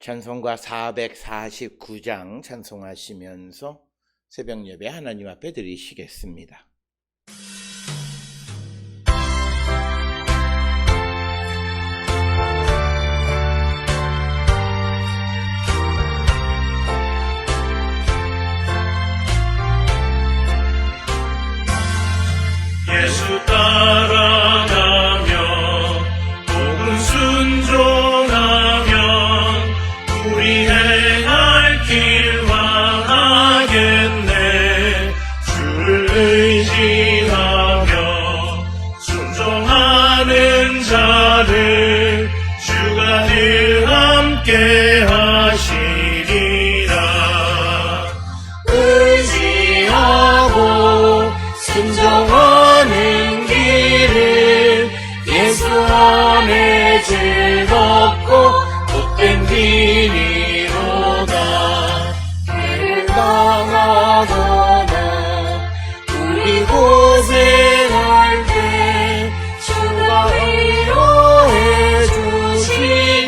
찬송가 449장 찬송하시면서 새벽 예배 하나님 앞에 드리시겠습니다. 예수 따라가며 복음 순종하면 우리 행할 길 망하겠네. 주를 의지하며 순종하는 자를 주가 늘 함께 하시리라. 의지하고 순종하는 길을 예수 안에 즐겁고 복된 길이로다. 죄를 당하거나 우리 고생할 때 주가 위로해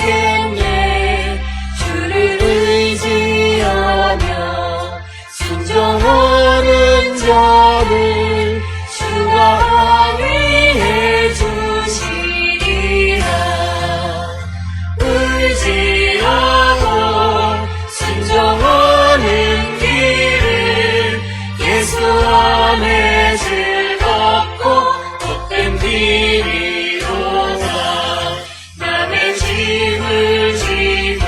주시겠네. 주를 의지하며 순종하는 자를 주가 위해 주시리라. 의지하고 순종하는 길을 예수 안에 즐겁고 복된 길이로다. 남의 짐을 지고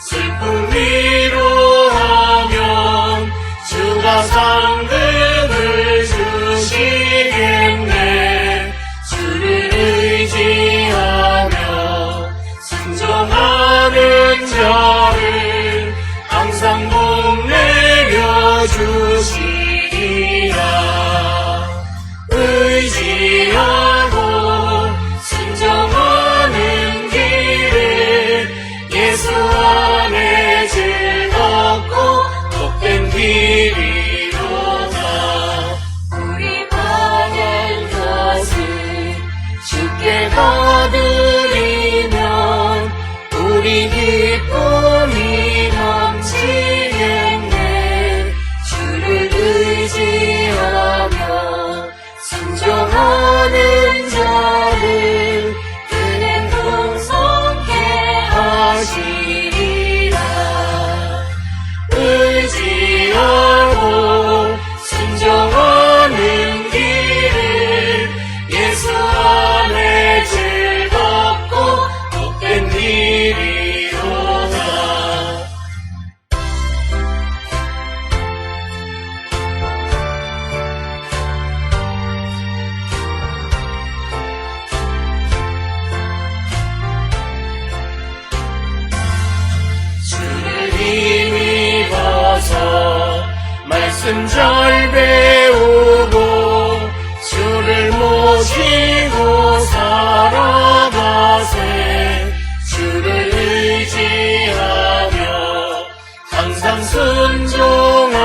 슬픔 위로하면 주가 상급을 주시겠네. 주를 의지하며 순종하는 자를 항상 복 내려 주시리라. 의지하고 순종하는 길을 예수 안에 즐겁고 복된 길이로다. 우리 받을 것을 주께 받으리면 우리 기쁨이 넘치겠네. 주를 의지하며 순종하는 자를 은혜 풍성케 하시리라. 의지하고 순종하는 길을 예수 안에 즐겁고 복된 길이로다. 주를 힘입어서 말씀 잘 배우고 주를 모시고 살아가세. 주를 의지하며 항상 순종하면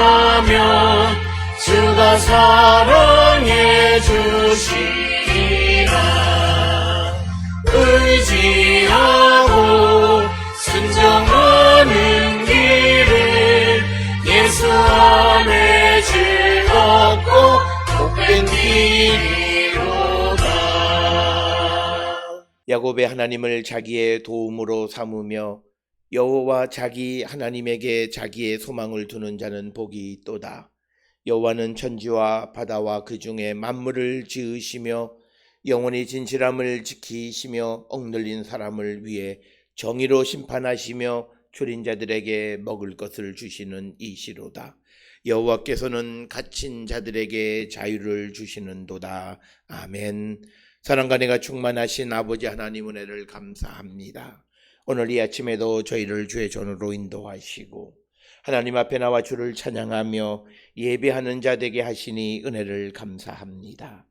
주가 사랑해 주시리라. 의지하고 순종하는 길을 예수 안에 즐겁고 복된 길이로다. 야곱의 하나님을 자기의 도움으로 삼으며 여호와 자기 하나님에게 자기의 소망을 두는 자는 복이 있도다. 여호와는 천지와 바다와 그 중에 만물을 지으시며 영원히 진실함을 지키시며 억눌린 사람을 위해 정의로 심판하시며 줄인 자들에게 먹을 것을 주시는 이시로다. 여호와께서는 갇힌 자들에게 자유를 주시는도다. 아멘. 사랑과 은혜가 충만하신 아버지 하나님 은혜를 감사합니다. 오늘 이 아침에도 저희를 주의 전으로 인도하시고 하나님 앞에 나와 주를 찬양하며 예배하는 자 되게 하시니 은혜를 감사합니다.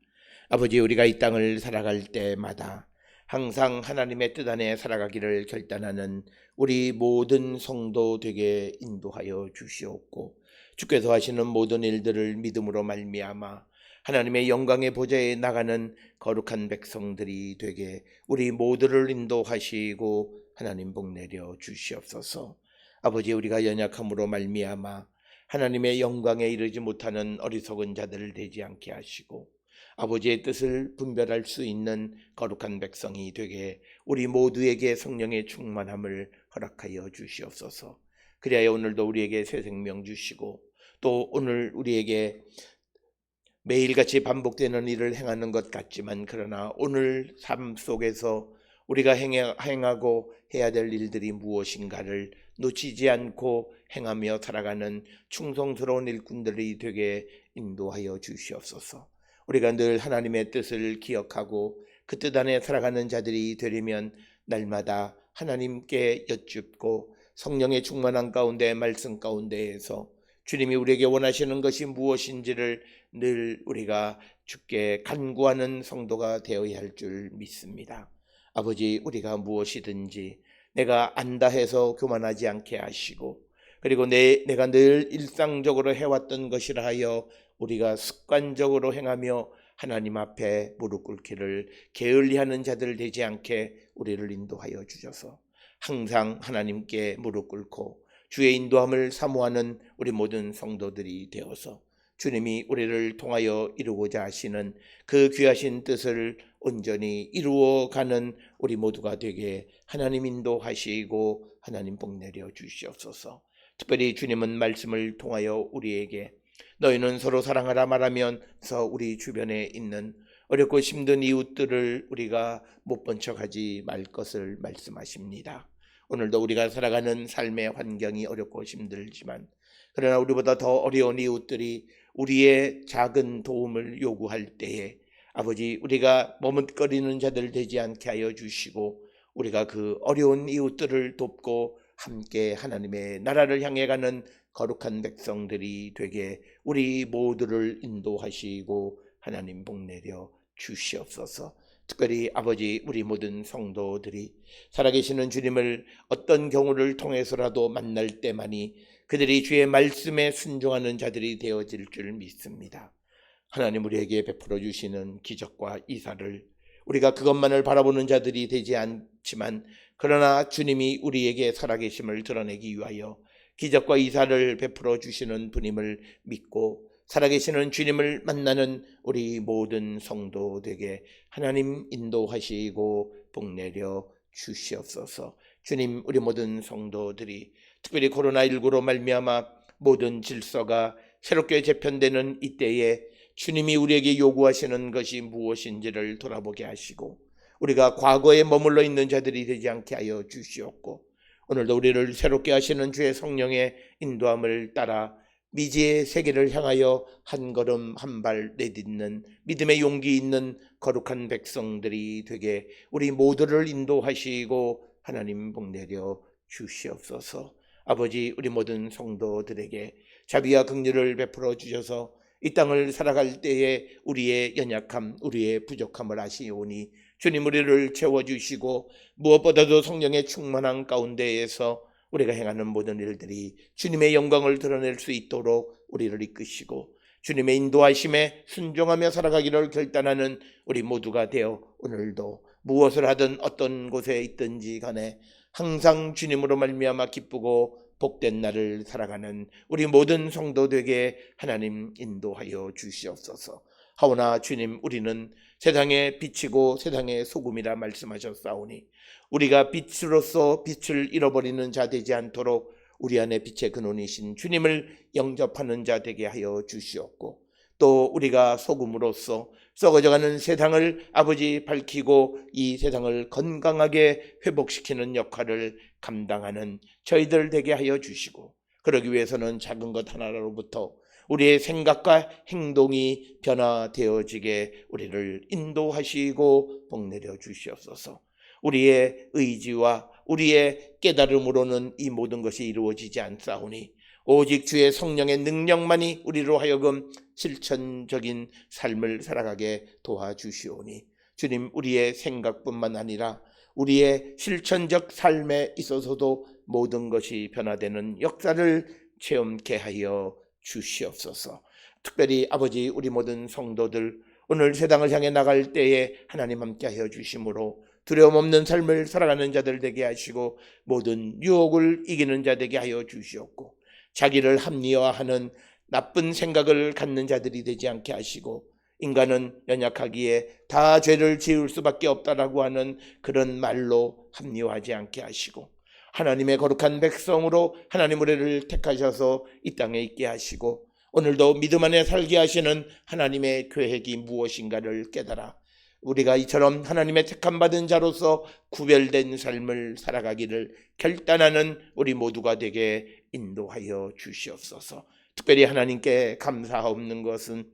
아버지, 우리가 이 땅을 살아갈 때마다 항상 하나님의 뜻 안에 살아가기를 결단하는 우리 모든 성도 되게 인도하여 주시옵고 주께서 하시는 모든 일들을 믿음으로 말미암아 하나님의 영광의 보좌에 나가는 거룩한 백성들이 되게 우리 모두를 인도하시고 하나님 복 내려 주시옵소서. 아버지, 우리가 연약함으로 말미암아 하나님의 영광에 이르지 못하는 어리석은 자들 되지 않게 하시고 아버지의 뜻을 분별할 수 있는 거룩한 백성이 되게 우리 모두에게 성령의 충만함을 허락하여 주시옵소서. 그리하여 오늘도 우리에게 새 생명 주시고 또 오늘 우리에게 매일같이 반복되는 일을 행하는 것 같지만 그러나 오늘 삶 속에서 우리가 행하고 해야 될 일들이 무엇인가를 놓치지 않고 행하며 살아가는 충성스러운 일꾼들이 되게 인도하여 주시옵소서. 우리가 늘 하나님의 뜻을 기억하고 그 뜻 안에 살아가는 자들이 되려면 날마다 하나님께 여쭙고 성령의 충만한 가운데 말씀 가운데에서 주님이 우리에게 원하시는 것이 무엇인지를 늘 우리가 주께 간구하는 성도가 되어야 할 줄 믿습니다. 아버지, 우리가 무엇이든지 내가 안다 해서 교만하지 않게 하시고 그리고 내가 늘 일상적으로 해왔던 것이라 하여 우리가 습관적으로 행하며 하나님 앞에 무릎 꿇기를 게을리하는 자들 되지 않게 우리를 인도하여 주셔서 항상 하나님께 무릎 꿇고 주의 인도함을 사모하는 우리 모든 성도들이 되어서 주님이 우리를 통하여 이루고자 하시는 그 귀하신 뜻을 온전히 이루어가는 우리 모두가 되게 하나님 인도하시고 하나님 복 내려 주시옵소서. 특별히 주님은 말씀을 통하여 우리에게 너희는 서로 사랑하라 말하면서 우리 주변에 있는 어렵고 힘든 이웃들을 우리가 못 본 척하지 말 것을 말씀하십니다. 오늘도 우리가 살아가는 삶의 환경이 어렵고 힘들지만 그러나 우리보다 더 어려운 이웃들이 우리의 작은 도움을 요구할 때에 아버지, 우리가 머뭇거리는 자들 되지 않게 하여 주시고 우리가 그 어려운 이웃들을 돕고 함께 하나님의 나라를 향해 가는 거룩한 백성들이 되게 우리 모두를 인도하시고 하나님 복 내려 주시옵소서. 특별히 아버지, 우리 모든 성도들이 살아계시는 주님을 어떤 경우를 통해서라도 만날 때만이 그들이 주의 말씀에 순종하는 자들이 되어질 줄 믿습니다. 하나님 우리에게 베풀어 주시는 기적과 이사를 우리가 그것만을 바라보는 자들이 되지 않지만 그러나 주님이 우리에게 살아계심을 드러내기 위하여 기적과 이사를 베풀어 주시는 분임을 믿고 살아계시는 주님을 만나는 우리 모든 성도되게 하나님 인도하시고 복 내려 주시옵소서. 주님, 우리 모든 성도들이 특별히 코로나19로 말미암아 모든 질서가 새롭게 재편되는 이때에 주님이 우리에게 요구하시는 것이 무엇인지를 돌아보게 하시고 우리가 과거에 머물러 있는 자들이 되지 않게 하여 주시옵고 오늘도 우리를 새롭게 하시는 주의 성령의 인도함을 따라 미지의 세계를 향하여 한 걸음 한 발 내딛는 믿음의 용기 있는 거룩한 백성들이 되게 우리 모두를 인도하시고 하나님 복 내려 주시옵소서. 아버지, 우리 모든 성도들에게 자비와 긍휼을 베풀어 주셔서 이 땅을 살아갈 때에 우리의 연약함, 우리의 부족함을 아시오니 주님 우리를 채워주시고 무엇보다도 성령의 충만한 가운데에서 우리가 행하는 모든 일들이 주님의 영광을 드러낼 수 있도록 우리를 이끄시고 주님의 인도하심에 순종하며 살아가기를 결단하는 우리 모두가 되어 오늘도 무엇을 하든 어떤 곳에 있든지 간에 항상 주님으로 말미암아 기쁘고 복된 날을 살아가는 우리 모든 성도되게 하나님 인도하여 주시옵소서. 하오나 주님, 우리는 세상의 빛이고 세상의 소금이라 말씀하셨사오니 우리가 빛으로서 빛을 잃어버리는 자 되지 않도록 우리 안에 빛의 근원이신 주님을 영접하는 자 되게 하여 주시옵고 또 우리가 소금으로서 썩어져가는 세상을 아버지 밝히고 이 세상을 건강하게 회복시키는 역할을 감당하는 저희들 되게 하여 주시고 그러기 위해서는 작은 것 하나로부터 우리의 생각과 행동이 변화되어지게 우리를 인도하시고 복 내려 주시옵소서. 우리의 의지와 우리의 깨달음으로는 이 모든 것이 이루어지지 않사오니 오직 주의 성령의 능력만이 우리로 하여금 실천적인 삶을 살아가게 도와주시오니 주님, 우리의 생각뿐만 아니라 우리의 실천적 삶에 있어서도 모든 것이 변화되는 역사를 체험케 하여 주시옵소서. 특별히 아버지 우리 모든 성도들 오늘 세상을 향해 나갈 때에 하나님 함께하여 주심으로 두려움 없는 삶을 살아가는 자들 되게 하시고 모든 유혹을 이기는 자 되게 하여 주시옵고 자기를 합리화하는 나쁜 생각을 갖는 자들이 되지 않게 하시고 인간은 연약하기에 다 죄를 지을 수밖에 없다라고 하는 그런 말로 합리화하지 않게 하시고 하나님의 거룩한 백성으로 하나님 우리를 택하셔서 이 땅에 있게 하시고 오늘도 믿음 안에 살게 하시는 하나님의 계획이 무엇인가를 깨달아 우리가 이처럼 하나님의 택함받은 자로서 구별된 삶을 살아가기를 결단하는 우리 모두가 되게 인도하여 주시옵소서. 특별히 하나님께 감사하옵는 것은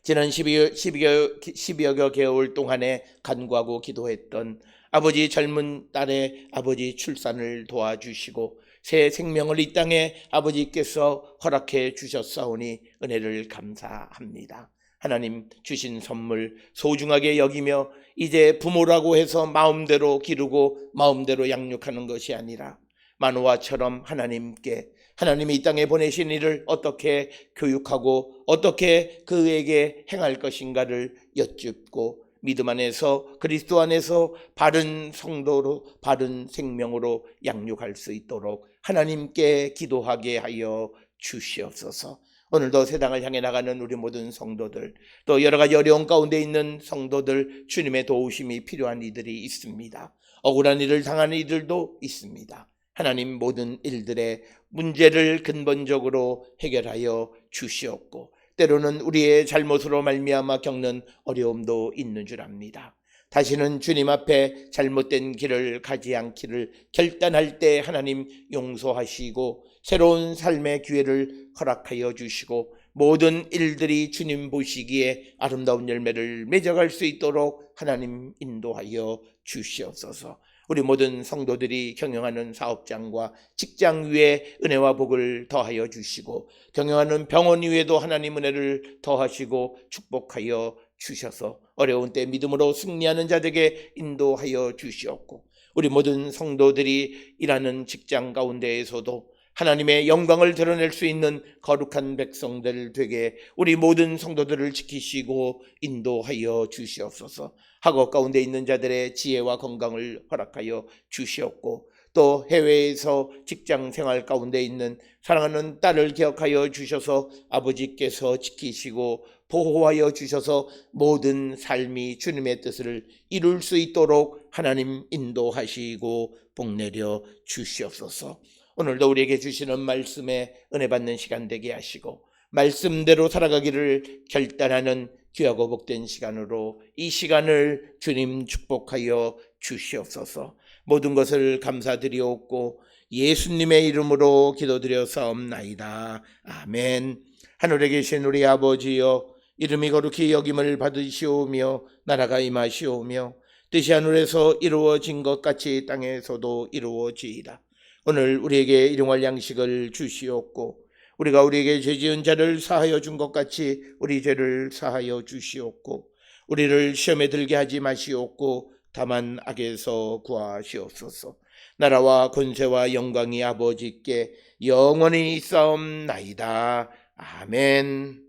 지난 12여 개월 동안에 간구하고 기도했던 아버지 젊은 딸의 아버지 출산을 도와주시고 새 생명을 이 땅에 아버지께서 허락해 주셨사오니 은혜를 감사합니다. 하나님 주신 선물 소중하게 여기며 이제 부모라고 해서 마음대로 기르고 마음대로 양육하는 것이 아니라 마노아처럼 하나님이 이 땅에 보내신 이를 어떻게 교육하고 어떻게 그에게 행할 것인가를 여쭙고 믿음 안에서 그리스도 안에서 바른 성도로 바른 생명으로 양육할 수 있도록 하나님께 기도하게 하여 주시옵소서. 오늘도 세상을 향해 나가는 우리 모든 성도들 또 여러 가지 어려운 가운데 있는 성도들 주님의 도우심이 필요한 이들이 있습니다. 억울한 일을 당하는 이들도 있습니다. 하나님 모든 일들의 문제를 근본적으로 해결하여 주시옵고 때로는 우리의 잘못으로 말미암아 겪는 어려움도 있는 줄 압니다. 다시는 주님 앞에 잘못된 길을 가지 않기를 결단할 때 하나님 용서하시고 새로운 삶의 기회를 허락하여 주시고 모든 일들이 주님 보시기에 아름다운 열매를 맺어갈 수 있도록 하나님 인도하여 주시옵소서. 우리 모든 성도들이 경영하는 사업장과 직장 위에 은혜와 복을 더하여 주시고 경영하는 병원 위에도 하나님 은혜를 더하시고 축복하여 주셔서 어려운 때 믿음으로 승리하는 자들에게 인도하여 주시옵고 우리 모든 성도들이 일하는 직장 가운데에서도 하나님의 영광을 드러낼 수 있는 거룩한 백성들 되게 우리 모든 성도들을 지키시고 인도하여 주시옵소서. 학업 가운데 있는 자들의 지혜와 건강을 허락하여 주시옵고 또 해외에서 직장 생활 가운데 있는 사랑하는 딸을 기억하여 주셔서 아버지께서 지키시고 보호하여 주셔서 모든 삶이 주님의 뜻을 이룰 수 있도록 하나님 인도하시고 복내려 주시옵소서. 오늘도 우리에게 주시는 말씀에 은혜 받는 시간 되게 하시고 말씀대로 살아가기를 결단하는 귀하고 복된 시간으로 이 시간을 주님 축복하여 주시옵소서. 모든 것을 감사드리옵고 예수님의 이름으로 기도드려사옵나이다. 아멘. 하늘에 계신 우리 아버지여 이름이 거룩히 여김을 받으시오며 나라가 임하시오며 뜻이 하늘에서 이루어진 것 같이 땅에서도 이루어지이다. 오늘 우리에게 일용할 양식을 주시옵고 우리가 우리에게 죄지은 자를 사하여 준 것 같이 우리 죄를 사하여 주시옵고 우리를 시험에 들게 하지 마시옵고 다만 악에서 구하시옵소서. 나라와 권세와 영광이 아버지께 영원히 있사옵나이다. 아멘.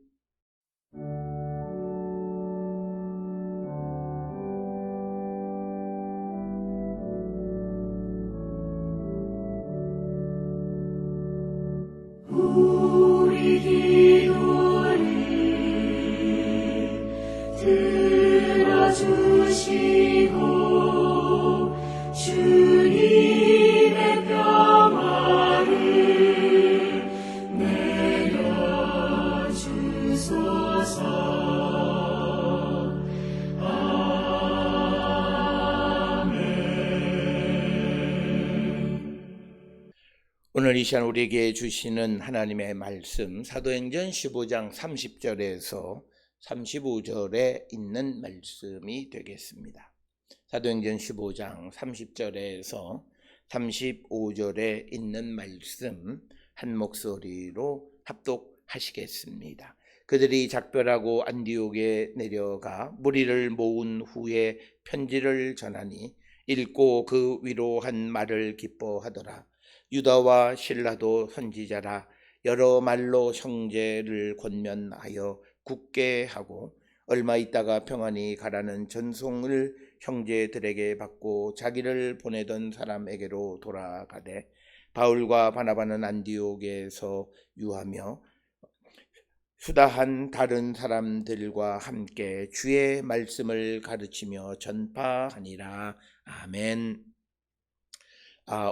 우리 기도를 들어주시고 주님의 평화를 내려주소서. 오늘 이 시간 우리에게 주시는 하나님의 말씀 사도행전 15장 30절에서 35절에 있는 말씀이 되겠습니다. 사도행전 15장 30절에서 35절에 있는 말씀 한 목소리로 합독하시겠습니다. 그들이 작별하고 안디옥에 내려가 무리를 모은 후에 편지를 전하니 읽고 그 위로한 말을 기뻐하더라. 유다와 실라도 선지자라. 여러 말로 형제를 권면하여 굳게 하고 얼마 있다가 평안히 가라는 전송을 형제들에게 받고 자기를 보내던 사람에게로 돌아가되 바울과 바나바는 안디옥에서 유하며 수다한 다른 사람들과 함께 주의 말씀을 가르치며 전파하니라. 아멘.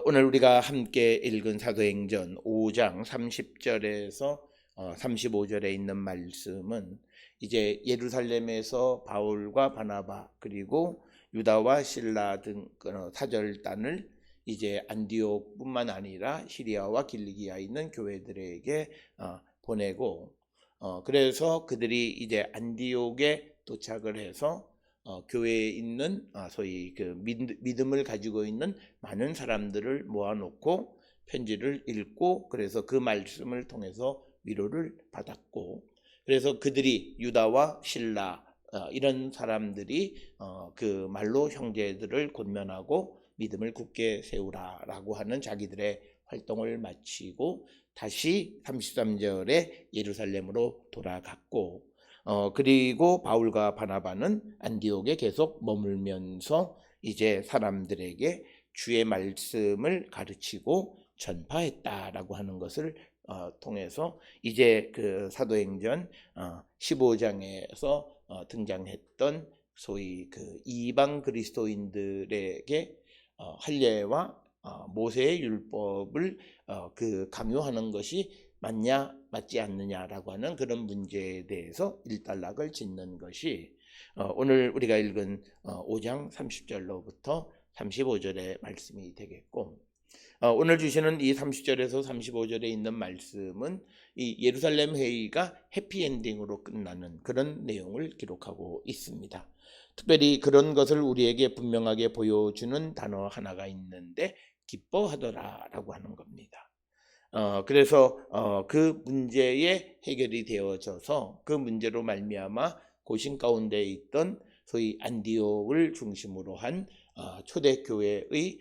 오늘 우리가 함께 읽은 사도행전 5장 30절에서 35절에 있는 말씀은 이제 예루살렘에서 바울과 바나바 그리고 유다와 실라 등 사절단을 이제 안디옥뿐만 아니라 시리아와 길리기아에 있는 교회들에게 보내고 그래서 그들이 이제 안디옥에 도착을 해서 교회에 있는 소위 그 믿음을 가지고 있는 많은 사람들을 모아놓고 편지를 읽고 그래서 그 말씀을 통해서 위로를 받았고 그래서 그들이 유다와 실라 이런 사람들이 그 말로 형제들을 권면하고 믿음을 굳게 세우라라고 하는 자기들의 활동을 마치고 다시 33절에 예루살렘으로 돌아갔고 그리고 바울과 바나바는 안디옥에 계속 머물면서 이제 사람들에게 주의 말씀을 가르치고 전파했다라고 하는 것을 통해서 이제 그 사도행전 15장에서 등장했던 소위 그 이방 그리스도인들에게 할례와 모세의 율법을 그 강요하는 것이 맞냐 맞지 않느냐라고 하는 그런 문제에 대해서 일단락을 짓는 것이 오늘 우리가 읽은 5장 30절로부터 35절의 말씀이 되겠고 오늘 주시는 이 30절에서 35절에 있는 말씀은 이 예루살렘 회의가 해피엔딩으로 끝나는 그런 내용을 기록하고 있습니다. 특별히 그런 것을 우리에게 분명하게 보여주는 단어 하나가 있는데 기뻐하더라라고 하는 겁니다. 그래서 그 문제에 해결이 되어져서 그 문제로 말미암아 고신 가운데 있던 소위 안디옥을 중심으로 한 초대교회의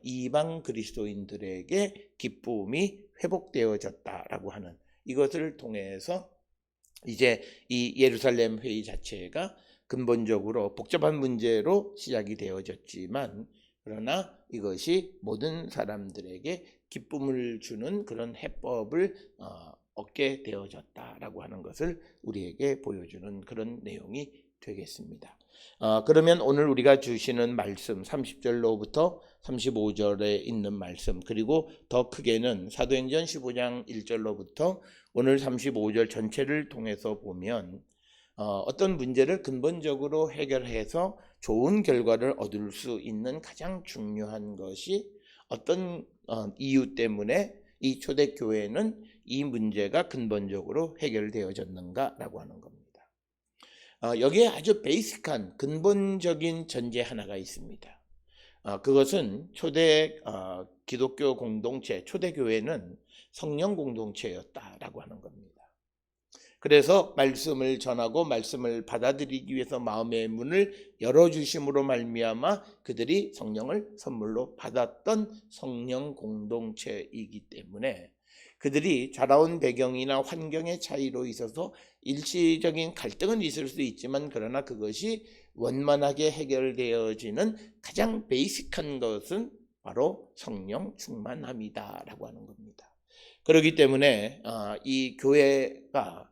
이방 그리스도인들에게 기쁨이 회복되어졌다라고 하는 이것을 통해서 이제 이 예루살렘 회의 자체가 근본적으로 복잡한 문제로 시작이 되어졌지만 그러나 이것이 모든 사람들에게 기쁨을 주는 그런 해법을 얻게 되어졌다라고 하는 것을 우리에게 보여주는 그런 내용이 되겠습니다. 그러면 오늘 우리가 주시는 말씀 30절로부터 35절에 있는 말씀 그리고 더 크게는 사도행전 15장 1절로부터 오늘 35절 전체를 통해서 보면 어떤 문제를 근본적으로 해결해서 좋은 결과를 얻을 수 있는 가장 중요한 것이 어떤 이유 때문에 이 초대교회는 이 문제가 근본적으로 해결되어졌는가라고 하는 겁니다. 여기에 아주 베이직한 근본적인 전제 하나가 있습니다. 그것은 초대 기독교 공동체, 초대교회는 성령 공동체였다라고 하는 겁니다. 그래서 말씀을 전하고 말씀을 받아들이기 위해서 마음의 문을 열어주심으로 말미암아 그들이 성령을 선물로 받았던 성령 공동체이기 때문에 그들이 자라온 배경이나 환경의 차이로 있어서 일시적인 갈등은 있을 수 있지만 그러나 그것이 원만하게 해결되어지는 가장 베이직한 것은 바로 성령 충만함이다라고 하는 겁니다. 그렇기 때문에 이 교회가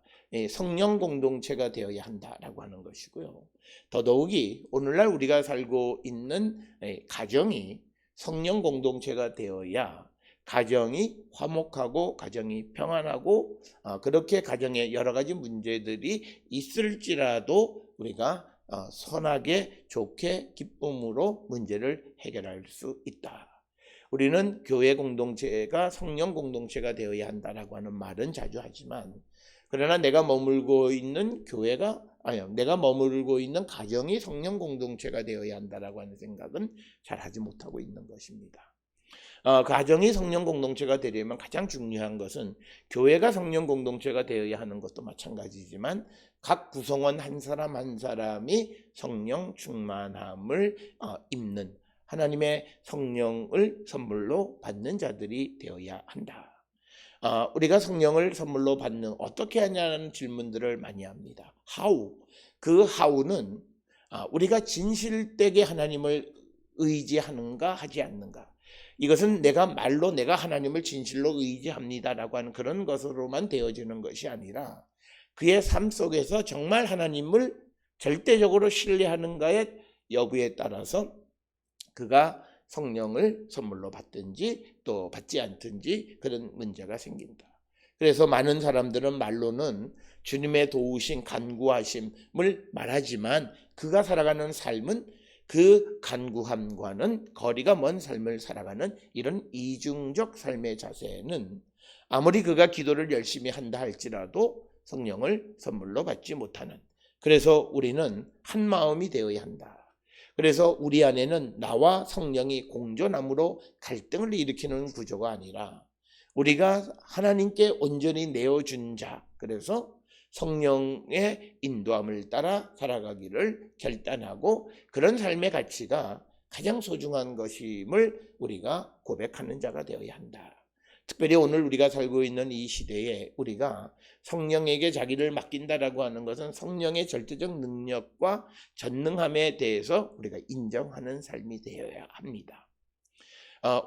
성령 공동체가 되어야 한다라고 하는 것이고요. 더더욱이 오늘날 우리가 살고 있는 가정이 성령 공동체가 되어야 가정이 화목하고 가정이 평안하고 그렇게 가정에 여러 가지 문제들이 있을지라도 우리가 선하게 좋게 기쁨으로 문제를 해결할 수 있다. 우리는 교회 공동체가 성령 공동체가 되어야 한다라고 하는 말은 자주 하지만 그러나 내가 머물고 있는 내가 머물고 있는 가정이 성령 공동체가 되어야 한다라고 하는 생각은 잘 하지 못하고 있는 것입니다. 가정이 성령 공동체가 되려면 가장 중요한 것은 교회가 성령 공동체가 되어야 하는 것도 마찬가지지만 각 구성원 한 사람 한 사람이 성령 충만함을 입는 하나님의 성령을 선물로 받는 자들이 되어야 한다. 우리가 성령을 선물로 받는 어떻게 하냐는 질문들을 많이 합니다. How? 그 how는 우리가 진실되게 하나님을 의지하는가 하지 않는가. 이것은 내가 말로 내가 하나님을 진실로 의지합니다라고 하는 그런 것으로만 되어지는 것이 아니라 그의 삶 속에서 정말 하나님을 절대적으로 신뢰하는가의 여부에 따라서 그가 성령을 선물로 받든지 또 받지 않든지 그런 문제가 생긴다. 그래서 많은 사람들은 말로는 주님의 도우신 간구하심을 말하지만 그가 살아가는 삶은 그 간구함과는 거리가 먼 삶을 살아가는 이런 이중적 삶의 자세는 아무리 그가 기도를 열심히 한다 할지라도 성령을 선물로 받지 못하는, 그래서 우리는 한 마음이 되어야 한다. 그래서 우리 안에는 나와 성령이 공존함으로 갈등을 일으키는 구조가 아니라 우리가 하나님께 온전히 내어준 자, 그래서 성령의 인도함을 따라 살아가기를 결단하고 그런 삶의 가치가 가장 소중한 것임을 우리가 고백하는 자가 되어야 한다. 특별히 오늘 우리가 살고 있는 이 시대에 우리가 성령에게 자기를 맡긴다라고 하는 것은 성령의 절대적 능력과 전능함에 대해서 우리가 인정하는 삶이 되어야 합니다.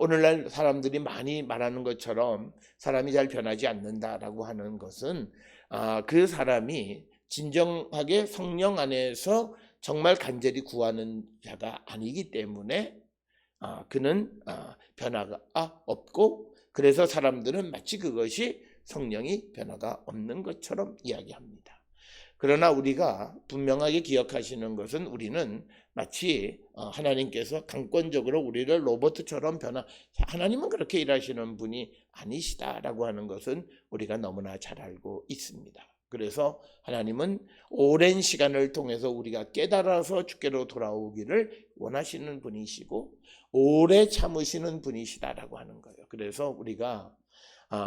오늘날 사람들이 많이 말하는 것처럼 사람이 잘 변하지 않는다라고 하는 것은 그 사람이 진정하게 성령 안에서 정말 간절히 구하는 자가 아니기 때문에 그는 변화가 없고, 그래서 사람들은 마치 그것이 성령이 변화가 없는 것처럼 이야기합니다. 그러나 우리가 분명하게 기억하시는 것은 우리는 마치 하나님께서 강권적으로 우리를 로봇처럼 하나님은 그렇게 일하시는 분이 아니시다라고 하는 것은 우리가 너무나 잘 알고 있습니다. 그래서 하나님은 오랜 시간을 통해서 우리가 깨달아서 주께로 돌아오기를 원하시는 분이시고 오래 참으시는 분이시다라고 하는 거예요. 그래서 우리가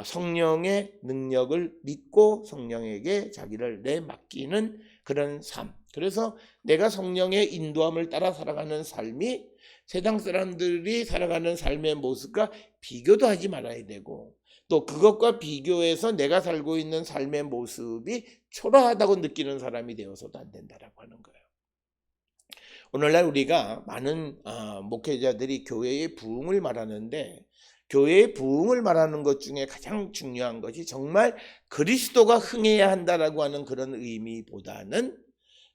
성령의 능력을 믿고 성령에게 자기를 내맡기는 그런 삶, 그래서 내가 성령의 인도함을 따라 살아가는 삶이 세상 사람들이 살아가는 삶의 모습과 비교도 하지 말아야 되고, 또 그것과 비교해서 내가 살고 있는 삶의 모습이 초라하다고 느끼는 사람이 되어서도 안 된다라고 하는 거예요. 오늘날 우리가 많은 목회자들이 교회의 부흥을 말하는데, 교회의 부흥을 말하는 것 중에 가장 중요한 것이 정말 그리스도가 흥해야 한다라고 하는 그런 의미보다는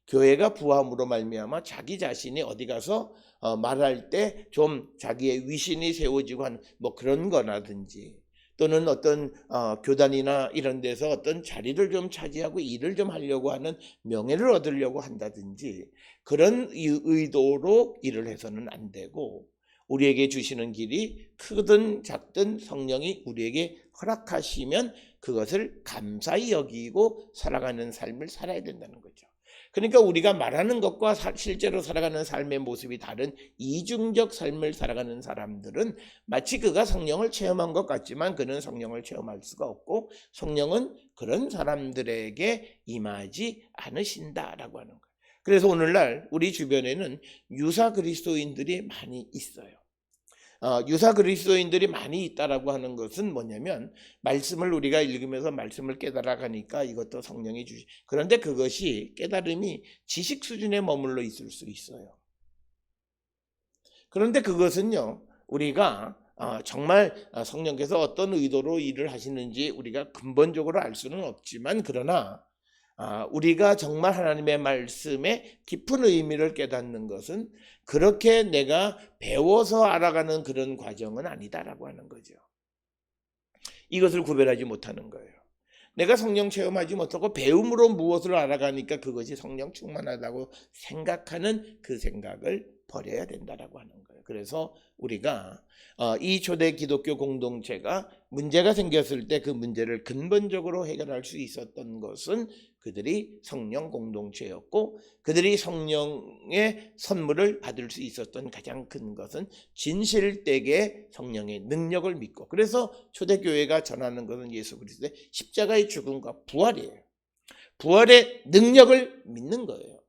교회가 부함으로 말미암아 자기 자신이 어디 가서 말할 때 좀 자기의 위신이 세워지고 하는 그런 거라든지, 또는 어떤 교단이나 이런 데서 어떤 자리를 좀 차지하고 일을 좀 하려고 하는 명예를 얻으려고 한다든지 그런 의도로 일을 해서는 안 되고, 우리에게 주시는 길이 크든 작든 성령이 우리에게 허락하시면 그것을 감사히 여기고 살아가는 삶을 살아야 된다는 거죠. 그러니까 우리가 말하는 것과 실제로 살아가는 삶의 모습이 다른 이중적 삶을 살아가는 사람들은 마치 그가 성령을 체험한 것 같지만 그는 성령을 체험할 수가 없고 성령은 그런 사람들에게 임하지 않으신다라고 하는 거예요. 그래서 오늘날 우리 주변에는 유사 그리스도인들이 많이 있어요. 유사 그리스도인들이 많이 있다라고 하는 것은 뭐냐면, 말씀을 우리가 읽으면서 말씀을 깨달아가니까 이것도 성령이 주시. 그런데 그것이 깨달음이 지식 수준에 머물러 있을 수 있어요. 그런데 그것은요, 우리가 정말 성령께서 어떤 의도로 일을 하시는지 우리가 근본적으로 알 수는 없지만, 그러나 우리가 정말 하나님의 말씀의 깊은 의미를 깨닫는 것은 그렇게 내가 배워서 알아가는 그런 과정은 아니다라고 하는 거죠. 이것을 구별하지 못하는 거예요. 내가 성령 체험하지 못하고 배움으로 무엇을 알아가니까 그것이 성령 충만하다고 생각하는 그 생각을 버려야 된다라고 하는 거예요. 그래서 우리가 이 초대 기독교 공동체가 문제가 생겼을 때 그 문제를 근본적으로 해결할 수 있었던 것은 그들이 성령 공동체였고, 그들이 성령의 선물을 받을 수 있었던 가장 큰 것은 진실되게 성령의 능력을 믿고, 그래서 초대교회가 전하는 것은 예수 그리스도의 십자가의 죽음과 부활이에요. 부활의 능력을 믿는 거예요.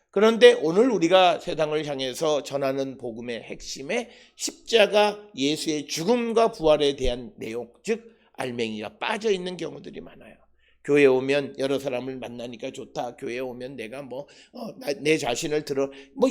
그런데 오늘 우리가 세상을 향해서 전하는 복음의 핵심에 십자가 예수의 죽음과 부활에 대한 내용, 즉 알맹이가 빠져 있는 경우들이 많아요. 교회 오면 여러 사람을 만나니까 좋다. 교회 오면 내가 내 자신을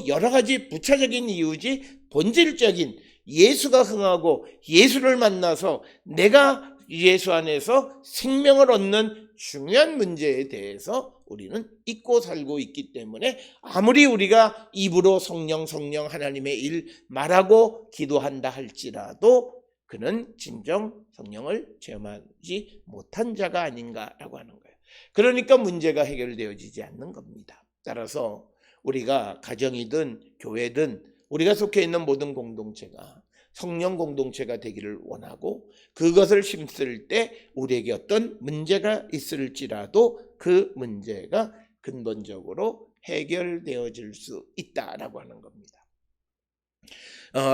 여러 가지 부차적인 이유지 본질적인 예수가 흥하고 예수를 만나서 내가 예수 안에서 생명을 얻는 중요한 문제에 대해서 우리는 잊고 살고 있기 때문에 아무리 우리가 입으로 성령 하나님의 일 말하고 기도한다 할지라도 그는 진정 성령을 체험하지 못한 자가 아닌가라고 하는 거예요. 그러니까 문제가 해결되어지지 않는 겁니다. 따라서 우리가 가정이든 교회든 우리가 속해 있는 모든 공동체가 성령 공동체가 되기를 원하고 그것을 힘쓸 때 우리에게 어떤 문제가 있을지라도 그 문제가 근본적으로 해결되어질 수 있다라고 하는 겁니다.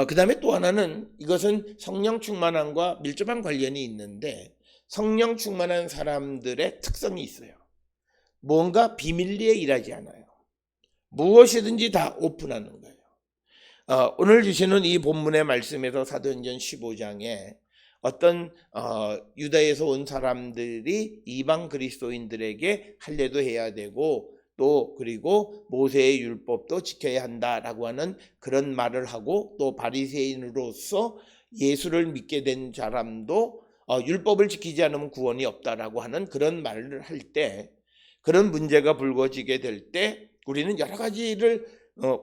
그 다음에 또 하나는 이것은 성령 충만함과 밀접한 관련이 있는데 성령 충만한 사람들의 특성이 있어요. 뭔가 비밀리에 일하지 않아요. 무엇이든지 다 오픈하는 거예요. 오늘 주시는 이 본문의 말씀에서 사도행전 15장에 어떤 유다에서 온 사람들이 이방 그리스도인들에게 할례도 해야 되고 또 그리고 모세의 율법도 지켜야 한다라고 하는 그런 말을 하고 또 바리새인으로서 예수를 믿게 된 사람도 율법을 지키지 않으면 구원이 없다라고 하는 그런 말을 할 때 그런 문제가 불거지게 될 때 우리는 여러 가지를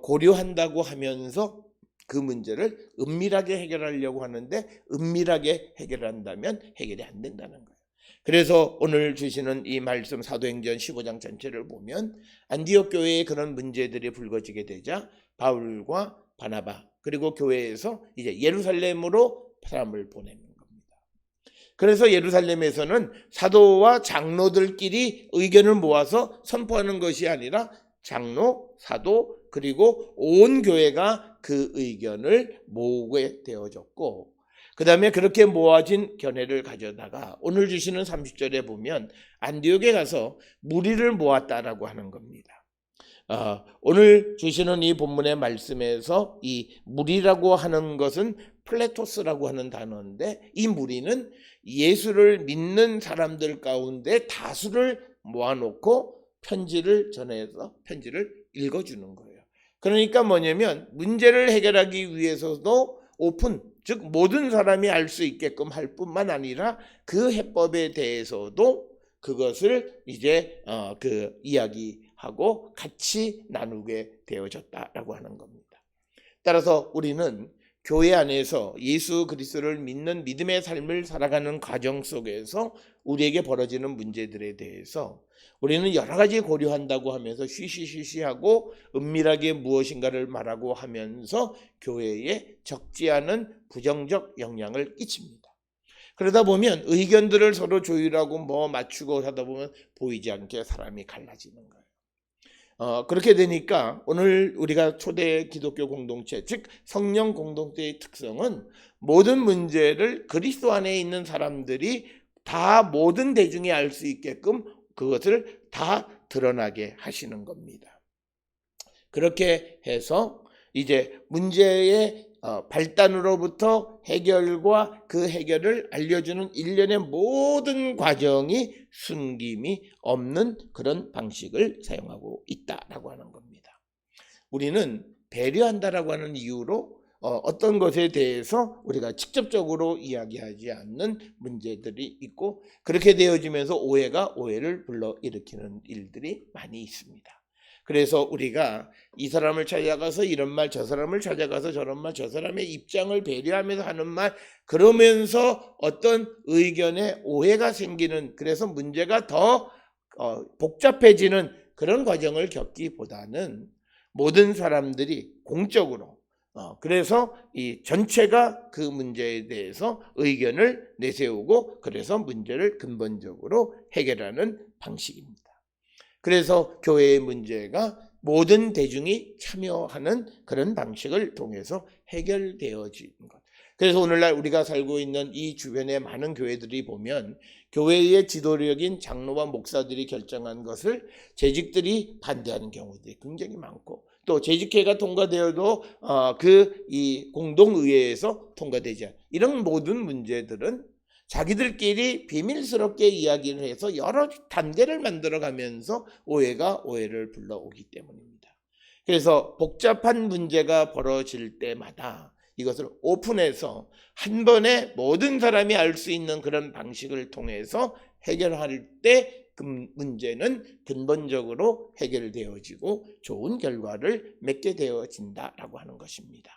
고려한다고 하면서 그 문제를 은밀하게 해결하려고 하는데 은밀하게 해결한다면 해결이 안 된다는 거예요. 그래서 오늘 주시는 이 말씀 사도행전 15장 전체를 보면 안디옥 교회에 그런 문제들이 불거지게 되자 바울과 바나바 그리고 교회에서 이제 예루살렘으로 사람을 보내는 겁니다. 그래서 예루살렘에서는 사도와 장로들끼리 의견을 모아서 선포하는 것이 아니라 장로, 사도 그리고 온 교회가 그 의견을 모으게 되어졌고 그 다음에 그렇게 모아진 견해를 가져다가 오늘 주시는 30절에 보면 안디옥에 가서 무리를 모았다라고 하는 겁니다. 오늘 주시는 이 본문의 말씀에서 이 무리라고 하는 것은 플레토스라고 하는 단어인데 이 무리는 예수를 믿는 사람들 가운데 다수를 모아놓고 편지를 전해서 편지를 읽어주는 거예요. 그러니까 뭐냐면 문제를 해결하기 위해서도 오픈, 즉 모든 사람이 알 수 있게끔 할 뿐만 아니라 그 해법에 대해서도 그것을 이제 이야기하고 같이 나누게 되어졌다라고 하는 겁니다. 따라서 우리는 교회 안에서 예수 그리스도를 믿는 믿음의 삶을 살아가는 과정 속에서 우리에게 벌어지는 문제들에 대해서 우리는 여러 가지 고려한다고 하면서 쉬쉬쉬쉬하고 은밀하게 무엇인가를 말하고 하면서 교회에 적지 않은 부정적 영향을 끼칩니다. 그러다 보면 의견들을 서로 조율하고 맞추고 하다 보면 보이지 않게 사람이 갈라지는 거예요. 그렇게 되니까 오늘 우리가 초대 기독교 공동체, 즉 성령 공동체의 특성은 모든 문제를 그리스도 안에 있는 사람들이 다 모든 대중이 알 수 있게끔 그것을 다 드러나게 하시는 겁니다. 그렇게 해서 이제 문제의 발단으로부터 해결과 그 해결을 알려주는 일련의 모든 과정이 숨김이 없는 그런 방식을 사용하고 있다라고 하는 겁니다. 우리는 배려한다라고 하는 이유로 어떤 것에 대해서 우리가 직접적으로 이야기하지 않는 문제들이 있고 그렇게 되어지면서 오해가 오해를 불러일으키는 일들이 많이 있습니다. 그래서 우리가 이 사람을 찾아가서 이런 말, 저 사람을 찾아가서 저런 말, 저 사람의 입장을 배려하면서 하는 말, 그러면서 어떤 의견에 오해가 생기는, 그래서 문제가 더 복잡해지는 그런 과정을 겪기보다는 모든 사람들이 공적으로 그래서 이 전체가 그 문제에 대해서 의견을 내세우고 그래서 문제를 근본적으로 해결하는 방식입니다. 그래서 교회의 문제가 모든 대중이 참여하는 그런 방식을 통해서 해결되어지는 것. 그래서 오늘날 우리가 살고 있는 이 주변의 많은 교회들이 보면 교회의 지도력인 장로와 목사들이 결정한 것을 재직들이 반대하는 경우들이 굉장히 많고 또 재직회가 통과되어도 이 공동의회에서 통과되지 않는 이런 모든 문제들은 자기들끼리 비밀스럽게 이야기를 해서 여러 단계를 만들어가면서 오해가 오해를 불러오기 때문입니다. 그래서 복잡한 문제가 벌어질 때마다 이것을 오픈해서 한 번에 모든 사람이 알 수 있는 그런 방식을 통해서 해결할 때 그 문제는 근본적으로 해결되어지고 좋은 결과를 맺게 되어진다라고 하는 것입니다.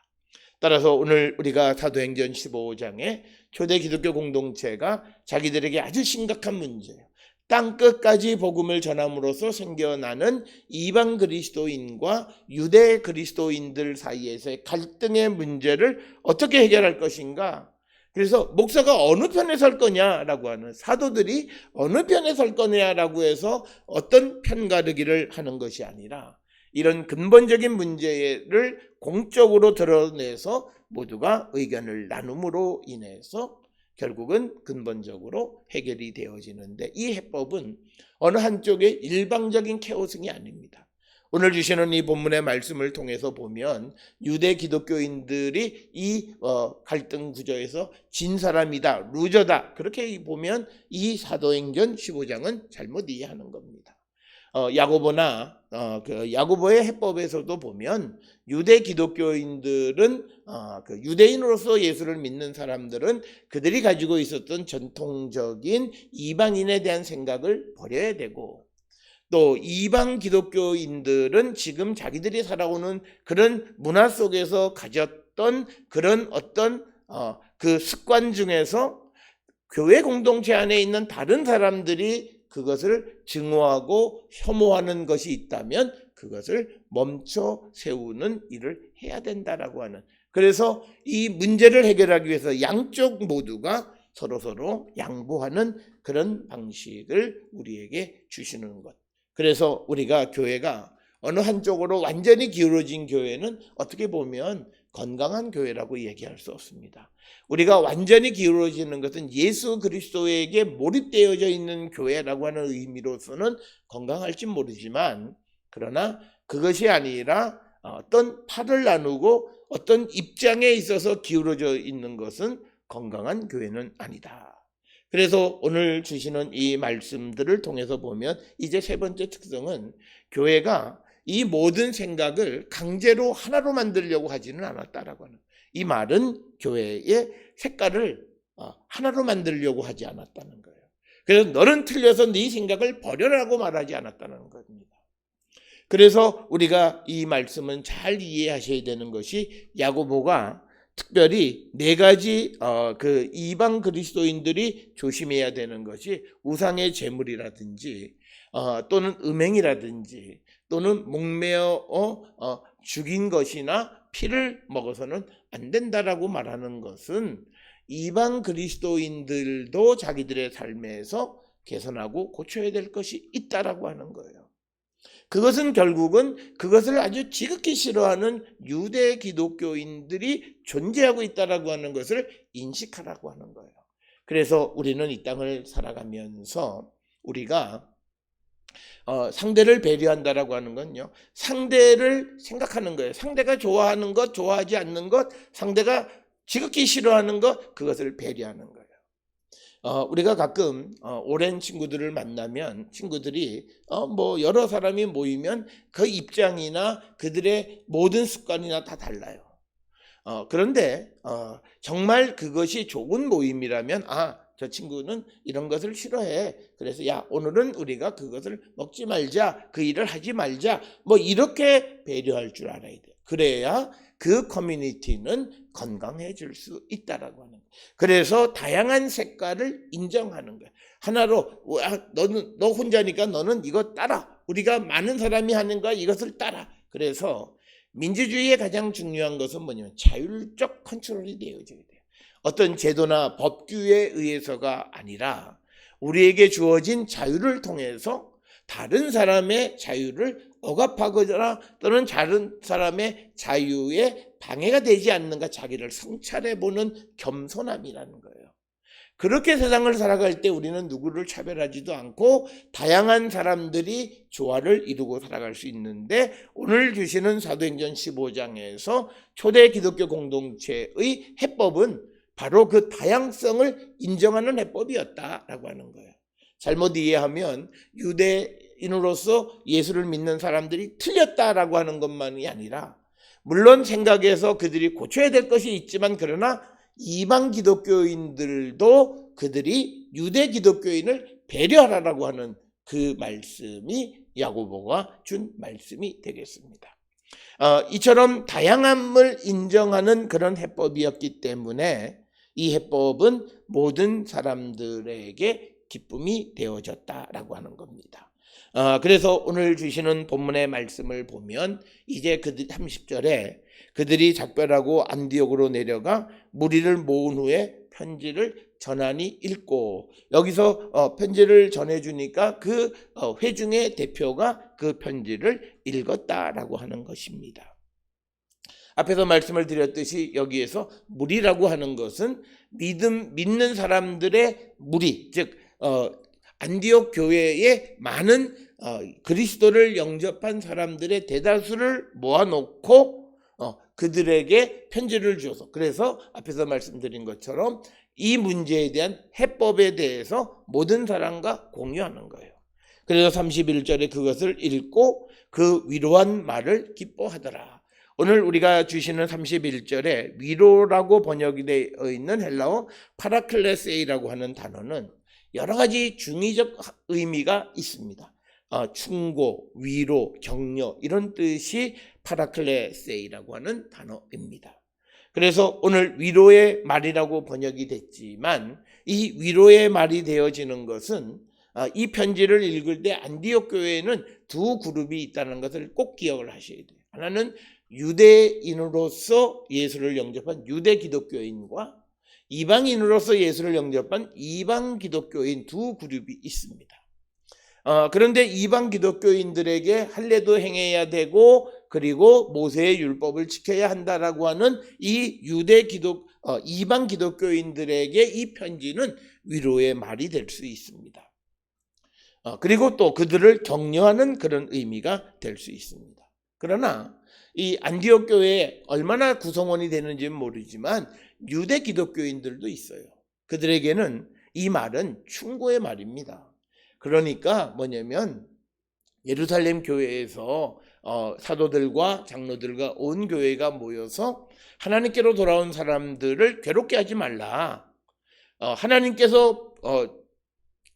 따라서 오늘 우리가 사도행전 15장에 초대 기독교 공동체가 자기들에게 아주 심각한 문제예요. 땅끝까지 복음을 전함으로써 생겨나는 이방 그리스도인과 유대 그리스도인들 사이에서의 갈등의 문제를 어떻게 해결할 것인가? 그래서 목사가 어느 편에 설 거냐라고 하는, 사도들이 어느 편에 설 거냐라고 해서 어떤 편가르기를 하는 것이 아니라 이런 근본적인 문제를 공적으로 드러내서 모두가 의견을 나눔으로 인해서 결국은 근본적으로 해결이 되어지는데, 이 해법은 어느 한쪽의 일방적인 케오스가 아닙니다. 오늘 주시는 이 본문의 말씀을 통해서 보면 유대 기독교인들이 이 갈등 구조에서 진 사람이다, 루저다, 그렇게 보면 이 사도행전 15장은 잘못 이해하는 겁니다. 야고보나 그 야고보의 해법에서도 보면 유대 기독교인들은 그 유대인으로서 예수를 믿는 사람들은 그들이 가지고 있었던 전통적인 이방인에 대한 생각을 버려야 되고, 또 이방 기독교인들은 지금 자기들이 살아오는 그런 문화 속에서 가졌던 그런 어떤 그 습관 중에서 교회 공동체 안에 있는 다른 사람들이 그것을 증오하고 혐오하는 것이 있다면 그것을 멈춰 세우는 일을 해야 된다라고 하는, 그래서 이 문제를 해결하기 위해서 양쪽 모두가 서로 양보하는 그런 방식을 우리에게 주시는 것. 그래서 우리가 교회가 어느 한쪽으로 완전히 기울어진 교회는 어떻게 보면 건강한 교회라고 얘기할 수 없습니다. 우리가 완전히 기울어지는 것은 예수 그리스도에게 몰입되어져 있는 교회라고 하는 의미로서는 건강할지 모르지만, 그러나 그것이 아니라 어떤 팔을 나누고 어떤 입장에 있어서 기울어져 있는 것은 건강한 교회는 아니다. 그래서 오늘 주시는 이 말씀들을 통해서 보면 이제 세 번째 특성은 교회가 이 모든 생각을 강제로 하나로 만들려고 하지는 않았다라고 하는, 이 말은 교회의 색깔을 하나로 만들려고 하지 않았다는 거예요. 그래서 너는 틀려서 네 생각을 버려라고 말하지 않았다는 겁니다. 그래서 우리가 이 말씀은 잘 이해하셔야 되는 것이, 야고보가 특별히 네 가지 그 이방 그리스도인들이 조심해야 되는 것이 우상의 제물이라든지 또는 음행이라든지 또는 목매어 죽인 것이나 피를 먹어서는 안 된다라고 말하는 것은 이방 그리스도인들도 자기들의 삶에서 개선하고 고쳐야 될 것이 있다라고 하는 거예요. 그것은 결국은 그것을 아주 지극히 싫어하는 유대 기독교인들이 존재하고 있다라고 하는 것을 인식하라고 하는 거예요. 그래서 우리는 이 땅을 살아가면서 우리가 상대를 배려한다라고 하는 건요, 상대를 생각하는 거예요. 상대가 좋아하는 것, 좋아하지 않는 것, 상대가 지극히 싫어하는 것, 그것을 배려하는 거예요. 우리가 가끔 오랜 친구들을 만나면 친구들이 뭐 여러 사람이 모이면 그 입장이나 그들의 모든 습관이나 다 달라요. 그런데 정말 그것이 좋은 모임이라면 저 친구는 이런 것을 싫어해. 그래서 야, 오늘은 우리가 그것을 먹지 말자, 그 일을 하지 말자, 뭐 이렇게 배려할 줄 알아야 돼. 그래야 그 커뮤니티는 건강해질 수 있다라고 하는 거예요. 그래서 다양한 색깔을 인정하는 거예요. 하나로 너 혼자니까 너는 이거 따라. 우리가 많은 사람이 하는 거 이것을 따라. 그래서 민주주의의 가장 중요한 것은 뭐냐면 자율적 컨트롤이 되어져야 돼요. 어떤 제도나 법규에 의해서가 아니라 우리에게 주어진 자유를 통해서 다른 사람의 자유를 억압하거나 또는 다른 사람의 자유에 방해가 되지 않는가 자기를 성찰해보는 겸손함이라는 거예요. 그렇게 세상을 살아갈 때 우리는 누구를 차별하지도 않고 다양한 사람들이 조화를 이루고 살아갈 수 있는데, 오늘 주시는 사도행전 15장에서 초대 기독교 공동체의 해법은 바로 그 다양성을 인정하는 해법이었다라고 하는 거예요. 잘못 이해하면 유대인으로서 예수를 믿는 사람들이 틀렸다라고 하는 것만이 아니라, 물론 생각에서 그들이 고쳐야 될 것이 있지만, 그러나 이방 기독교인들도 그들이 유대 기독교인을 배려하라고 하는 그 말씀이 야고보가 준 말씀이 되겠습니다. 이처럼 다양함을 인정하는 그런 해법이었기 때문에 이 해법은 모든 사람들에게 기쁨이 되어졌다라고 하는 겁니다. 그래서 오늘 주시는 본문의 말씀을 보면 이제 30절에 그들이 작별하고 안디옥으로 내려가 무리를 모은 후에 편지를 전하니 읽고, 여기서 편지를 전해주니까 그 회중의 대표가 그 편지를 읽었다라고 하는 것입니다. 앞에서 말씀을 드렸듯이 여기에서 무리라고 하는 것은 믿는 사람들의 무리, 즉 안디옥 교회에 많은 그리스도를 영접한 사람들의 대다수를 모아놓고 그들에게 편지를 주어서, 그래서 앞에서 말씀드린 것처럼 이 문제에 대한 해법에 대해서 모든 사람과 공유하는 거예요. 그래서 31절에 그것을 읽고 그 위로한 말을 기뻐하더라. 오늘 우리가 주시는 31절에 위로라고 번역이 되어 있는 헬라어 파라클레세이라고 하는 단어는 여러 가지 중의적 의미가 있습니다. 충고, 위로, 격려, 이런 뜻이 파라클레세이라고 하는 단어입니다. 그래서 오늘 위로의 말이라고 번역이 됐지만, 이 위로의 말이 되어지는 것은 이 편지를 읽을 때 안디옥 교회에는 두 그룹이 있다는 것을 꼭 기억을 하셔야 돼요. 하나는 유대인으로서 예수를 영접한 유대 기독교인과 이방인으로서 예수를 영접한 이방 기독교인 두 그룹이 있습니다. 그런데 이방 기독교인들에게 할례도 행해야 되고, 그리고 모세의 율법을 지켜야 한다라고 하는 이 이방 기독교인들에게 이 편지는 위로의 말이 될 수 있습니다. 그리고 또 그들을 격려하는 그런 의미가 될 수 있습니다. 그러나 이 안디옥 교회에 얼마나 구성원이 되는지는 모르지만 유대 기독교인들도 있어요. 그들에게는 이 말은 충고의 말입니다. 그러니까 뭐냐면 예루살렘 교회에서 사도들과 장로들과 온 교회가 모여서 하나님께로 돌아온 사람들을 괴롭게 하지 말라. 하나님께서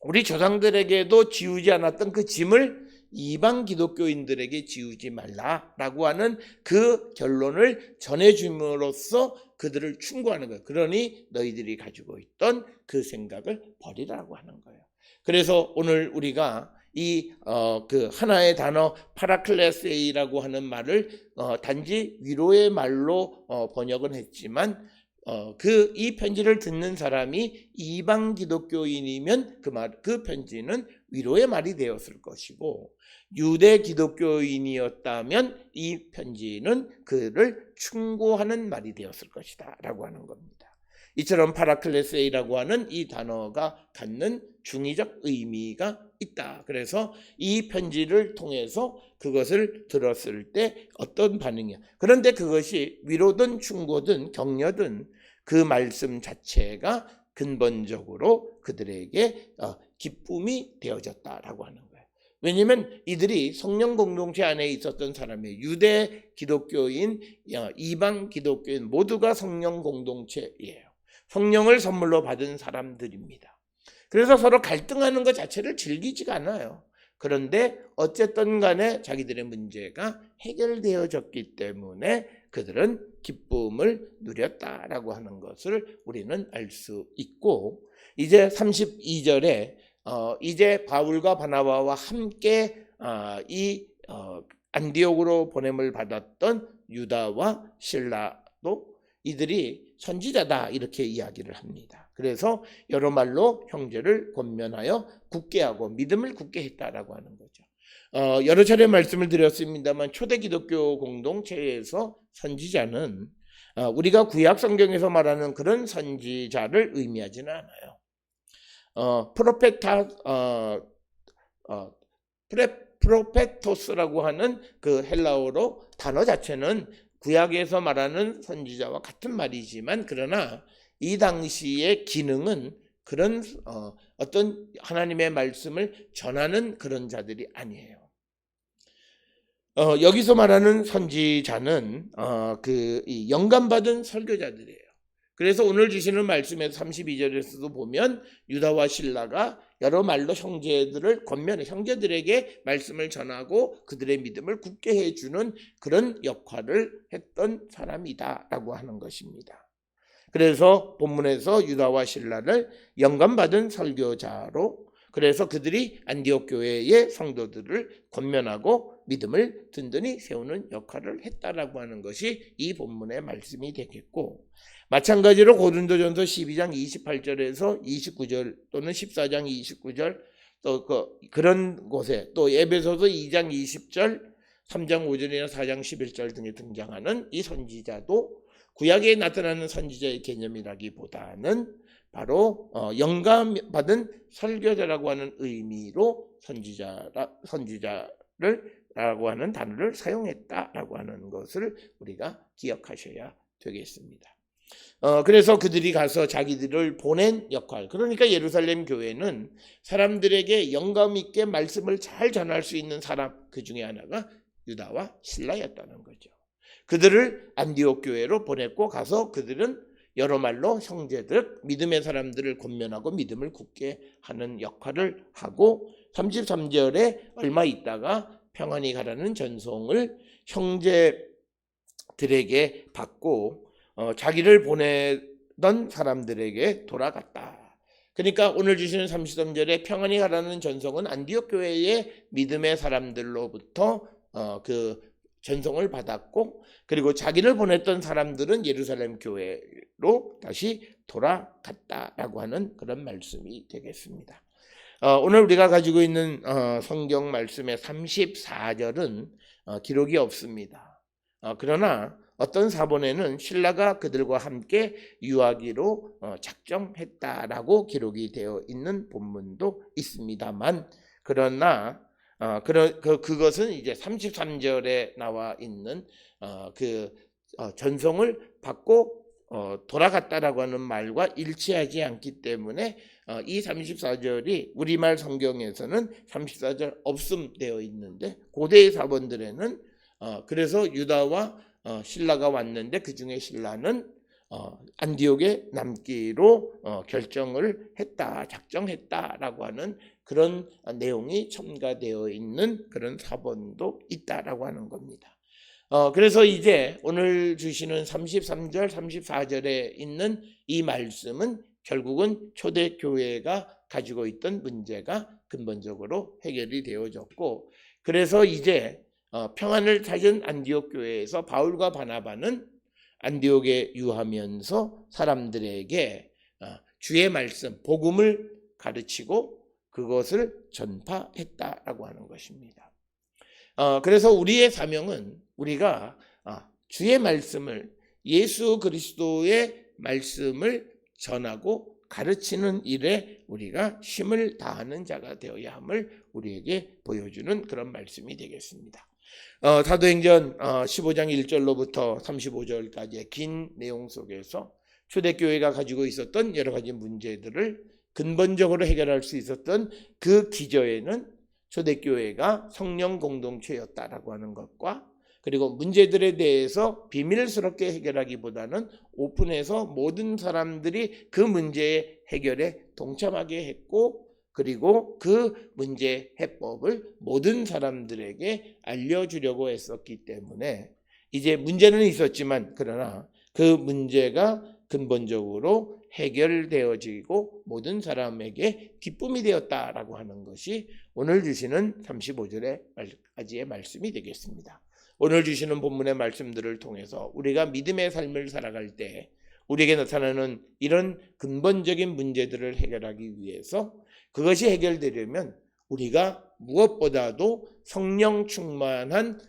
우리 조상들에게도 지우지 않았던 그 짐을 이방 기독교인들에게 지우지 말라라고 하는 그 결론을 전해줌으로써 그들을 충고하는 거예요. 그러니 너희들이 가지고 있던 그 생각을 버리라고 하는 거예요. 그래서 오늘 우리가 이 그 하나의 단어 파라클레세이라고 하는 말을 단지 위로의 말로 번역은 했지만, 이 편지를 듣는 사람이 이방 기독교인이면 그 편지는 위로의 말이 되었을 것이고, 유대 기독교인이었다면 이 편지는 그를 충고하는 말이 되었을 것이다 라고 하는 겁니다. 이처럼 파라클레세이라고 하는 이 단어가 갖는 중의적 의미가 있다. 그래서 이 편지를 통해서 그것을 들었을 때 어떤 반응이야. 그런데 그것이 위로든 충고든 격려든 그 말씀 자체가 근본적으로 그들에게 기쁨이 되어졌다라고 하는 거예요. 왜냐하면 이들이 성령 공동체 안에 있었던 사람이에요. 유대 기독교인, 이방 기독교인 모두가 성령 공동체예요. 성령을 선물로 받은 사람들입니다. 그래서 서로 갈등하는 것 자체를 즐기지가 않아요. 그런데 어쨌든 간에 자기들의 문제가 해결되어졌기 때문에 그들은 기쁨을 누렸다라고 하는 것을 우리는 알 수 있고, 이제 32절에 이제 바울과 바나바와 함께 안디옥으로 보냄을 받았던 유다와 실라도 이들이 선지자다 이렇게 이야기를 합니다. 그래서 여러 말로 형제를 권면하여 굳게 하고 믿음을 굳게 했다라고 하는 거죠. 여러 차례 말씀을 드렸습니다만 초대 기독교 공동체에서 선지자는 우리가 구약 성경에서 말하는 그런 선지자를 의미하지는 않아요. 프로페토스라고 하는 그 헬라어로 단어 자체는 구약에서 말하는 선지자와 같은 말이지만, 그러나 이 당시의 기능은 그런 어떤 하나님의 말씀을 전하는 그런 자들이 아니에요. 여기서 말하는 선지자는 이 영감받은 설교자들이에요. 그래서 오늘 주시는 말씀에서 32절에서도 보면 유다와 실라가 여러 말로 형제들을 권면해 형제들에게 말씀을 전하고 그들의 믿음을 굳게 해주는 그런 역할을 했던 사람이다라고 하는 것입니다. 그래서 본문에서 유다와 실라를 영감받은 설교자로, 그래서 그들이 안디옥 교회의 성도들을 권면하고 믿음을 든든히 세우는 역할을 했다라고 하는 것이 이 본문의 말씀이 되겠고, 마찬가지로 고린도전서 12장 28절에서 29절 또는 14장 29절 또 그런 곳에, 또 에베소서 2장 20절, 3장 5절이나 4장 11절 등에 등장하는 이 선지자도 구약에 나타나는 선지자의 개념이라기보다는 바로 영감받은 설교자라고 하는 의미로 선지자라고 하는 단어를 사용했다라고 하는 것을 우리가 기억하셔야 되겠습니다. 그래서 그들이 가서 자기들을 보낸 역할, 그러니까 예루살렘 교회는 사람들에게 영감 있게 말씀을 잘 전할 수 있는 사람, 그 중에 하나가 유다와 실라였다는 거죠. 그들을 안디옥 교회로 보냈고, 가서 그들은 여러 말로 형제들, 믿음의 사람들을 권면하고 믿음을 굳게 하는 역할을 하고, 33절에 얼마 있다가 평안히 가라는 전송을 형제들에게 받고 자기를 보내던 사람들에게 돌아갔다. 그러니까 오늘 주시는 33절에 평안히 가라는 전송은 안디옥 교회의 믿음의 사람들로부터 그 전송을 받았고, 그리고 자기를 보냈던 사람들은 예루살렘 교회로 다시 돌아갔다라고 하는 그런 말씀이 되겠습니다. 오늘 우리가 가지고 있는 성경 말씀의 34절은 기록이 없습니다. 그러나 어떤 사본에는 신라가 그들과 함께 유하기로 작정했다라고 기록이 되어 있는 본문도 있습니다만, 그러나 그것은 이제 33절에 나와 있는 전송을 받고 돌아갔다라고 하는 말과 일치하지 않기 때문에 이 34절이 우리말 성경에서는 34절 없음되어 있는데, 고대의 사본들에는 그래서 유다와 신라가 왔는데 그 중에 신라는 안디옥에 남기로 결정을 했다, 작정했다라고 하는 그런 내용이 첨가되어 있는 그런 사본도 있다라고 하는 겁니다. 그래서 이제 오늘 주시는 33절, 34절에 있는 이 말씀은 결국은 초대교회가 가지고 있던 문제가 근본적으로 해결이 되어졌고, 그래서 이제 평안을 찾은 안디옥 교회에서 바울과 바나바는 안디옥에 유하면서 사람들에게 주의 말씀, 복음을 가르치고 그것을 전파했다라고 하는 것입니다. 그래서 우리의 사명은 우리가 주의 말씀을, 예수 그리스도의 말씀을 전하고 가르치는 일에 우리가 힘을 다하는 자가 되어야 함을 우리에게 보여주는 그런 말씀이 되겠습니다. 사도행전 15장 1절로부터 35절까지의 긴 내용 속에서 초대교회가 가지고 있었던 여러 가지 문제들을 근본적으로 해결할 수 있었던 그 기저에는 초대교회가 성령 공동체였다라고 하는 것과, 그리고 문제들에 대해서 비밀스럽게 해결하기보다는 오픈해서 모든 사람들이 그 문제의 해결에 동참하게 했고, 그리고 그 문제 해법을 모든 사람들에게 알려주려고 했었기 때문에 이제 문제는 있었지만, 그러나 그 문제가 근본적으로 해결되어지고 모든 사람에게 기쁨이 되었다라고 하는 것이 오늘 주시는 35절까지의 말씀이 되겠습니다. 오늘 주시는 본문의 말씀들을 통해서 우리가 믿음의 삶을 살아갈 때 우리에게 나타나는 이런 근본적인 문제들을 해결하기 위해서, 그것이 해결되려면 우리가 무엇보다도 성령 충만한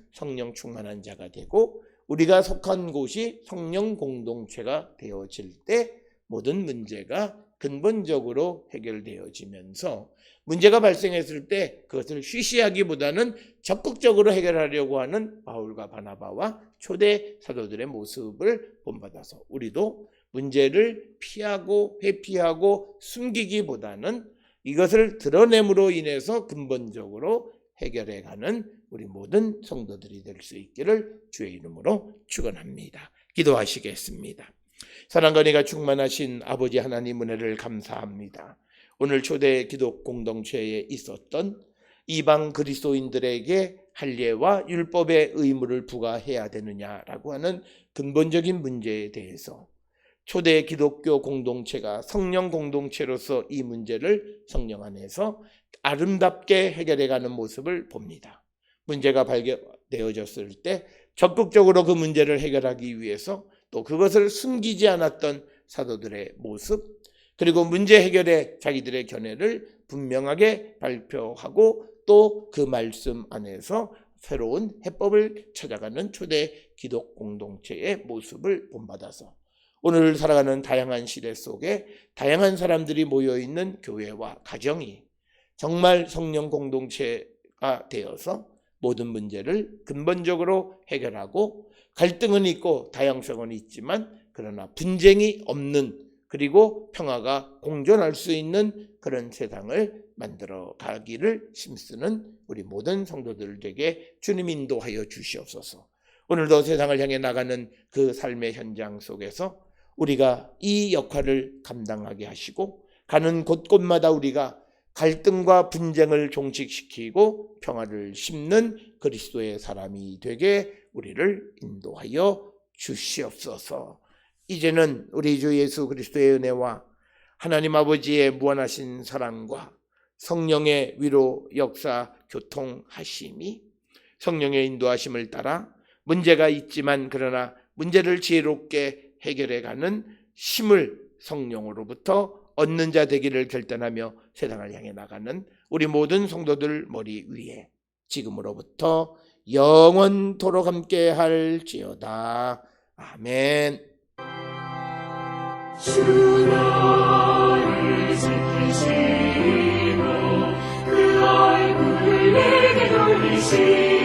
자가 되고, 우리가 속한 곳이 성령 공동체가 되어질 때 모든 문제가 근본적으로 해결되어지면서, 문제가 발생했을 때 그것을 쉬쉬하기보다는 적극적으로 해결하려고 하는 바울과 바나바와 초대 사도들의 모습을 본받아서 우리도 문제를 피하고 회피하고 숨기기보다는 이것을 드러냄으로 인해서 근본적으로 해결해가는 우리 모든 성도들이 될 수 있기를 주의 이름으로 축원합니다. 기도하시겠습니다. 사랑과 은혜가 충만하신 아버지 하나님 은혜를 감사합니다. 오늘 초대 기독 공동체에 있었던 이방 그리스도인들에게 할례와 율법의 의무를 부과해야 되느냐라고 하는 근본적인 문제에 대해서 초대 기독교 공동체가 성령 공동체로서 이 문제를 성령 안에서 아름답게 해결해가는 모습을 봅니다. 문제가 발견되어졌을 때 적극적으로 그 문제를 해결하기 위해서 또 그것을 숨기지 않았던 사도들의 모습, 그리고 문제 해결에 자기들의 견해를 분명하게 발표하고 또 그 말씀 안에서 새로운 해법을 찾아가는 초대 기독 공동체의 모습을 본받아서 오늘 살아가는 다양한 시대 속에 다양한 사람들이 모여있는 교회와 가정이 정말 성령 공동체가 되어서 모든 문제를 근본적으로 해결하고 갈등은 있고 다양성은 있지만 그러나 분쟁이 없는 그리고 평화가 공존할 수 있는 그런 세상을 만들어 가기를 힘쓰는 우리 모든 성도들에게 주님 인도하여 주시옵소서. 오늘도 세상을 향해 나가는 그 삶의 현장 속에서 우리가 이 역할을 감당하게 하시고 가는 곳곳마다 우리가 갈등과 분쟁을 종식시키고 평화를 심는 그리스도의 사람이 되게 우리를 인도하여 주시옵소서. 이제는 우리 주 예수 그리스도의 은혜와 하나님 아버지의 무한하신 사랑과 성령의 위로 역사 교통하심이 성령의 인도하심을 따라 문제가 있지만 그러나 문제를 지혜롭게 해결해가는 힘을 성령으로부터 얻는 자 되기를 결단하며 세상을 향해 나가는 우리 모든 성도들 머리 위에 지금으로부터 영원토록 함께 할지어다. 아멘. 주 너를 지키시고 그 얼굴을 내게 돌리시고